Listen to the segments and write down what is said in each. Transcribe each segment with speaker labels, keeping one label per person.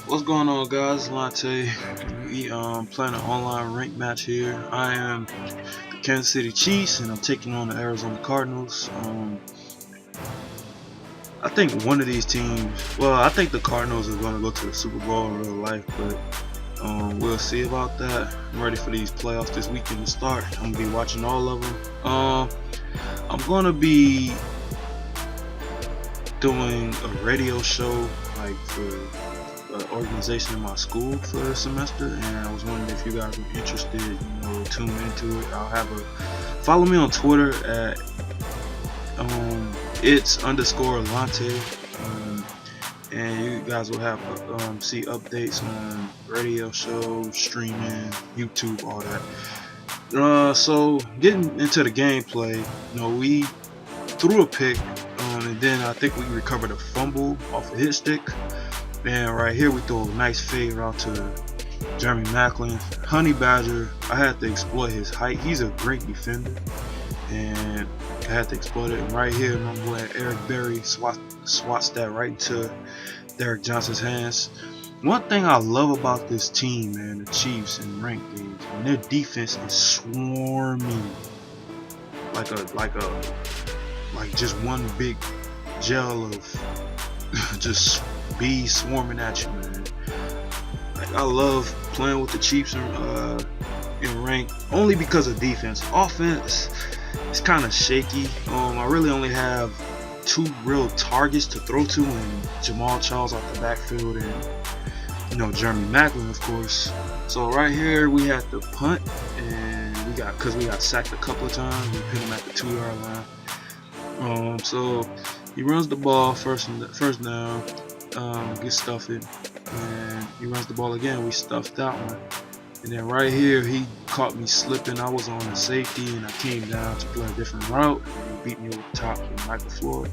Speaker 1: What's going on, guys? Lante. We playing an online rank match here. I am the Kansas City Chiefs, and I'm taking on the Arizona Cardinals. I think one of these teams. Well, I think the Cardinals are going to go to the Super Bowl in real life, but we'll see about that. I'm ready for these playoffs this weekend to start. I'm gonna be watching all of them. I'm gonna be doing a radio show like for organization in my school for the semester, and I was wondering if you guys were interested, tune into it. I'll have a follow me on Twitter at it's underscore Lante, and you guys will have see updates on radio shows, streaming, YouTube, all that. So getting into the gameplay, we threw a pick, and then I think we recovered a fumble off a hit stick. And right here we throw a nice fade route to Jeremy Maclin. Honey Badger, I had to exploit his height. He's a great defender, and I had to exploit it. And right here, my boy Eric Berry swats that right into Derek Johnson's hands. One thing I love about this team, man, the Chiefs in ranked games, and their defense is swarming like just one big gel of just bees swarming at you, man. Like, I love playing with the Chiefs in rank only because of defense. Offense, it's kind of shaky. I really only have two real targets to throw to, and Jamal Charles off the backfield, and Jeremy Maclin, of course. So right here we had to punt, and we got sacked a couple of times. We put him at the 2-yard line. So he runs the ball first down, gets stuffed, and he runs the ball again. We stuffed that one, and then right here he caught me slipping. I was on the safety, and I came down to play a different route, and he beat me over the top with Michael Floyd.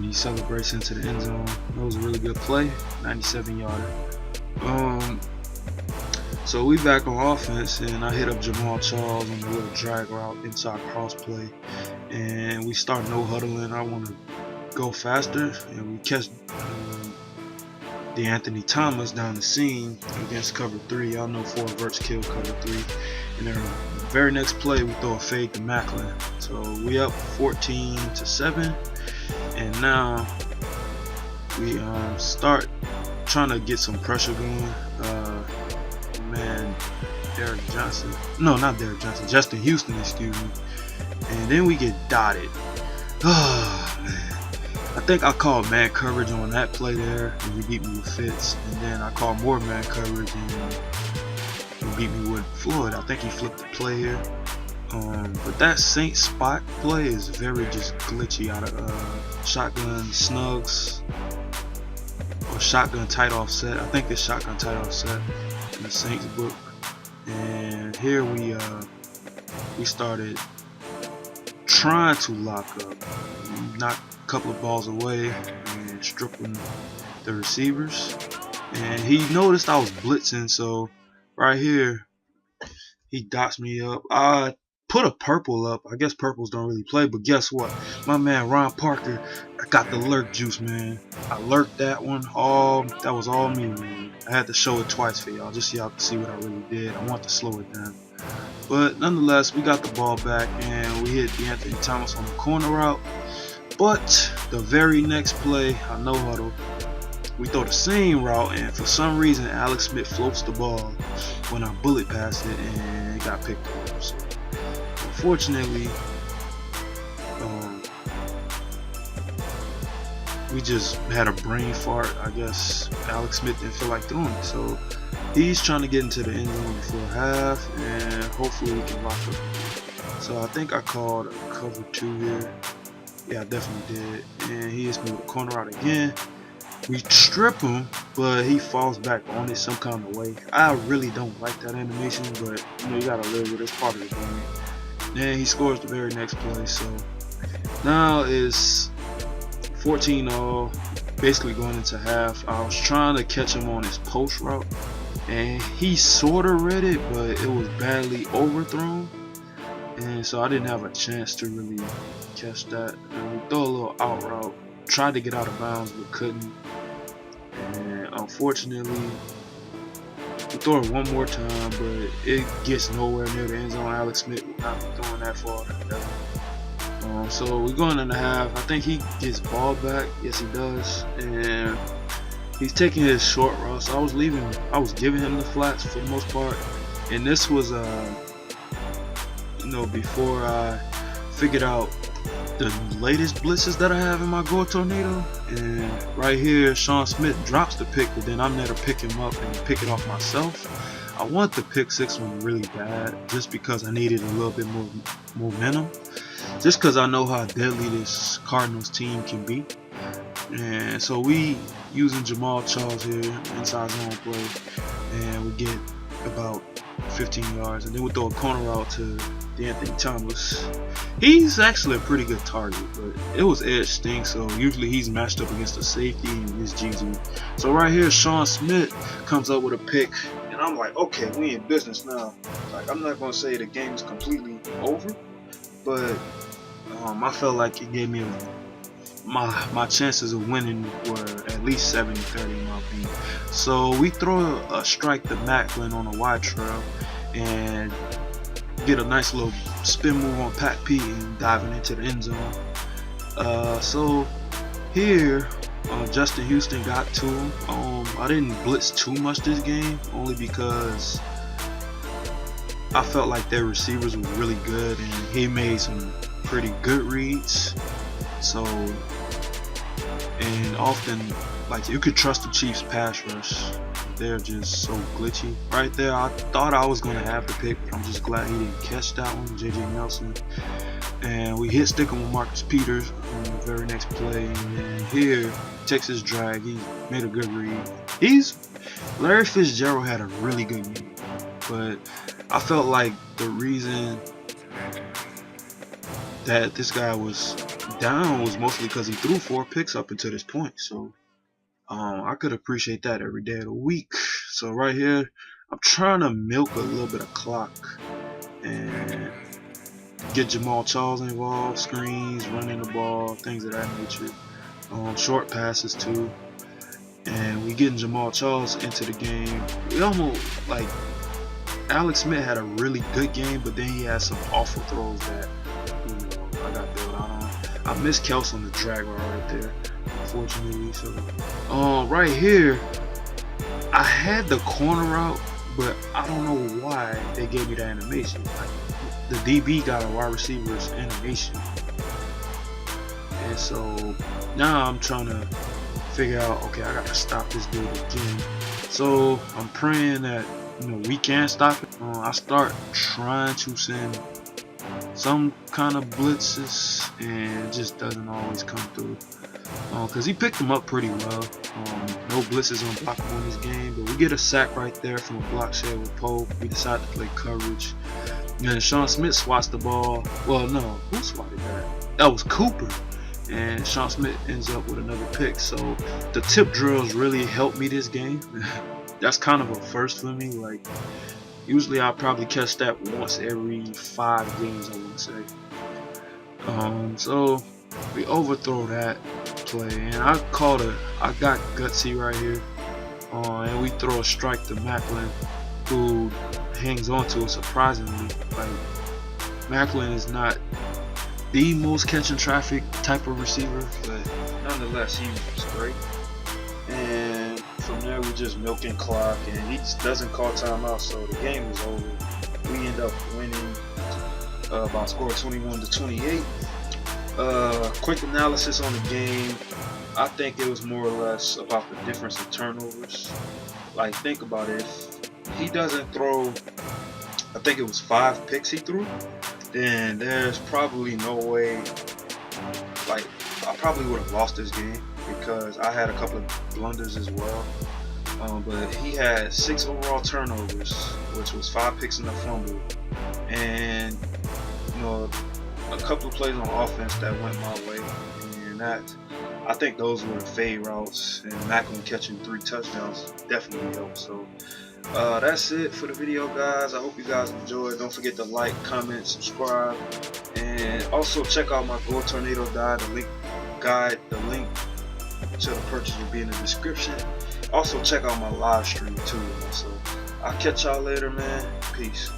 Speaker 1: He celebrates into the end zone. That was a really good play, 97-yarder. So we back on offense, and I hit up Jamal Charles on the little drag route inside cross play, and we start no huddling. I want to go faster, and we catch Anthony Thomas down the seam against cover 3. Y'all know 4 verts kill cover 3. And then the very next play, we throw a fade to Maclin. So we up 14-7, and now we start trying to get some pressure going. Justin Houston, excuse me. And then we get dotted. Oh man, I think I called man coverage on that play there, and he beat me with Fitz. And then I called more man coverage, and he beat me with Floyd. I think he flipped the play here. But that Saint spot play is very just glitchy out of shotgun snugs or shotgun tight offset. I think it's shotgun tight offset in the Saints book. And here we started trying to lock up, knock a couple of balls away, and stripping the receivers. And he noticed I was blitzing, so right here he dots me up. I put a purple up. I guess purples don't really play, but guess what? My man Ron Parker, I got the lurk juice, man. I lurked that one. That was all me, man. I had to show it twice for y'all, just so y'all can see what I really did. I want to slow it down. But nonetheless, we got the ball back, and we hit Anthony Thomas on the corner route. But the very next play, I no huddle, we throw the same route, and for some reason Alex Smith floats the ball when I bullet passed it, and it got picked up. So unfortunately, we just had a brain fart. I guess Alex Smith didn't feel like throwing it, so he's trying to get into the end zone before half, and hopefully we can lock up. So I think I called a cover 2 here. Yeah, I definitely did. And he hits me with a corner out again. We strip him, but he falls back on it some kind of way. I really don't like that animation, but you gotta live with it. It's part of the game. Then he scores the very next play. So now it's 14-0, basically going into half. I was trying to catch him on his post route, and he sort of read it, but it was badly overthrown, and so I didn't have a chance to really catch that. And we throw a little out route, tried to get out of bounds but couldn't, and Unfortunately, we throw it one more time, but it gets nowhere near the end zone. Alex Smith will not be throwing that far. So we're going in the half. I think he gets ball back. Yes, he does. And he's taking his short route. So I was giving him the flats for the most part. And this was, before I figured out the latest blitzes that I have in my Goal Tornado. And right here, Sean Smith drops the pick, but then I'm there to pick him up and pick it off myself. I want the pick 6 one really bad, just because I needed a little bit more momentum. Just because I know how deadly this Cardinals team can be. And so we using Jamal Charles here, inside zone play, and we get about 15 yards, and then we throw a corner out to Anthony Thomas. He's actually a pretty good target, but it was edge sting, so usually he's matched up against the safety and his GG. So right here, Sean Smith comes up with a pick, and I'm like, okay, we in business now. Like, I'm not gonna say the game is completely over, but I felt like it gave me my chances of winning were at least 70-30 in my opinion. So we throw a strike to Macklin on a wide trail and get a nice little spin move on Pat P and diving into the end zone. So here, Justin Houston got to him. I didn't blitz too much this game, only because I felt like their receivers were really good and he made some pretty good reads. So, and often, like, you could trust the Chiefs pass rush. They're just so glitchy. Right there, I thought I was going to have the pick, but I'm just glad he didn't catch that one, JJ Nelson. And we hit stick him with Marcus Peters on the very next play. And then here, Texas drag, he made a good read. Larry Fitzgerald had a really good game, but I felt like the reason that this guy was down was mostly because he threw 4 picks up until this point. So I could appreciate that every day of the week. So right here, I'm trying to milk a little bit of clock and get Jamal Charles involved, screens, running the ball, things of that nature. Short passes too. And we getting Jamal Charles into the game. We almost, like, Alex Smith had a really good game, but then he had some awful throws that I got bailed out on. I missed Kels on the drag right there, unfortunately. So right here, I had the corner route, but I don't know why they gave me the animation. Like, the DB got a wide receiver's animation, and so now I'm trying to figure out, okay, I got to stop this dude again. So I'm praying that we can stop it. I start trying to send some kind of blitzes, and it just doesn't always come through. Because he picked them up pretty well. No blitzes on block on this game, but we get a sack right there from a block share with Pope. We decide to play coverage. And Sean Smith swats the ball. Well, no, who swatted that? That was Cooper. And Sean Smith ends up with another pick. So the tip drills really helped me this game. That's kind of a first for me. Like, usually I probably catch that once every 5 games, I would say. So we overthrow that play, and I got gutsy right here. And we throw a strike to Macklin, who hangs on to it surprisingly. Like, Macklin is not the most catching traffic type of receiver, but nonetheless he was great. And from there we just milking clock, and he just doesn't call timeout, so the game is over. We end up winning by a score of 21-28. Quick analysis on the game. I think it was more or less about the difference in turnovers. Like, think about it. If he doesn't throw, I think it was 5 picks he threw, then there's probably no way, like, I probably would have lost this game, because I had a couple of blunders as well. But he had 6 overall turnovers, which was 5 picks in the fumble, and a couple of plays on offense that went my way, and that, I think those were the fade routes, and Macklin catching 3 touchdowns definitely helped. So that's it for the video, guys. I hope you guys enjoyed. Don't forget to like, comment, subscribe, and also check out my Goal Tornado guide. The link to the purchase will be in the description. Also check out my live stream too. So I'll catch y'all later, man. Peace.